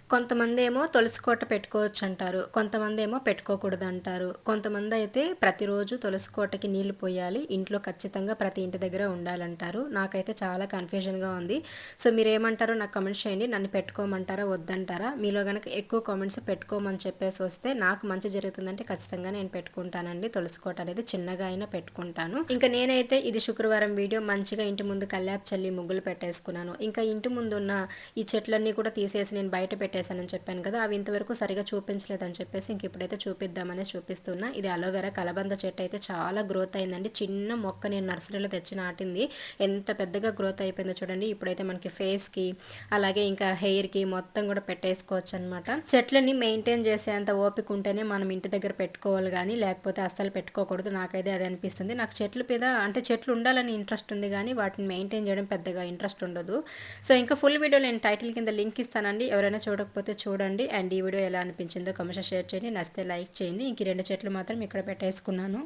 కొంతమందేమో తులసి కోట పెట్టుకోవచ్చంటారు. కొంతమందేమో పెట్టుకోకూడదంటారు. కొంతమందయితే ప్రతిరోజు తులసి కోటకి నీళ్లు పొయ్యాలి. ఇంట్లో ఖచ్చితంగా ప్రతి ఇంటి దగ్గర ఉండాలంటారు. నాకైతే చాలా కన్‌ఫ్యూజన్‌గా ఉంది. సో, మీరేమంటారో నాకు కామెంట్స్ చేయండి. నన్ను పెట్టుకోమంటారా? వద్దంటారా? మీలో గనక ఎక్కువ కామెంట్స్ పెట్టుకోమని చెప్పేసొస్తే నాకు మంచి జరుగుతుందంటే ఖచ్చితంగా నేను పెట్టుకుంటానండి. తులసి కోట అనేది చిన్నగా అయినా పెట్టుకుంటాను. ఇంక నేనైతే ఇది శుక్రవారం వీడియో మంచిగా ఇంటి ముందు కల్లాపు చల్లి ముగ్గులు పెట్టేసుకున్నాను. ఇంకా ఇంటి ముందున్న ఈ చెట్లన్నీ కూడా తీసేసి నేను బయట పెట్టేశానని చెప్పాను కదా, అవి ఇంతవరకు సరిగా చూపించలేదని చెప్పేసి ఇంక ఇప్పుడైతే చూపిద్దామని చూపిస్తున్నా. ఇది అలోవెరా కలబంద చెట్టు అయితే చాలా గ్రోత్ అయిందండి. చిన్న మొక్క నేను నర్సరీలో తెచ్చి నాటింది. ఎంత పెద్దగా గ్రోత్ అయిపోయిందో చూడండి. ఇప్పుడైతే మనకి ఫేస్కి అలాగే ఇంకా హెయిర్కి మొత్తం కూడా పెట్టేసుకోవచ్చు అనమాట. చెట్లని మెయింటైన్ చేసేంత ఓపిక ఉంటేనే మనం ఇంటి దగ్గర పెట్టుకోవాలి కానీ లేకపోతే అస్సలు పెట్టుకోకూడదు. నాకైతే అది అనిపిస్తుంది. నాకు చెట్ల మీద అంటే చెట్లు ఉండాలని ఇంట్రెస్ట్ ఉంది కానీ వాటిని మెయింటైన్ చేయడం పెద్దగా ఇంట్రెస్ట్ ఉండదు. సో, ఇంకా ఫుల్ వీడియో నేను టైటిల్ కింద లింక్ ఇస్తానండి. ఎవరైనా చూడకపోతే చూడండి. అండ్ ఈ వీడియో ఎలా అనిపించిందో కామెంట్స్‌లో షేర్ చేయండి. నచ్చితే లైక్ చేయండి. ఇంక ఈ 2 చెట్లు మాత్రం ఇక్కడ పెట్టేసుకున్నాను.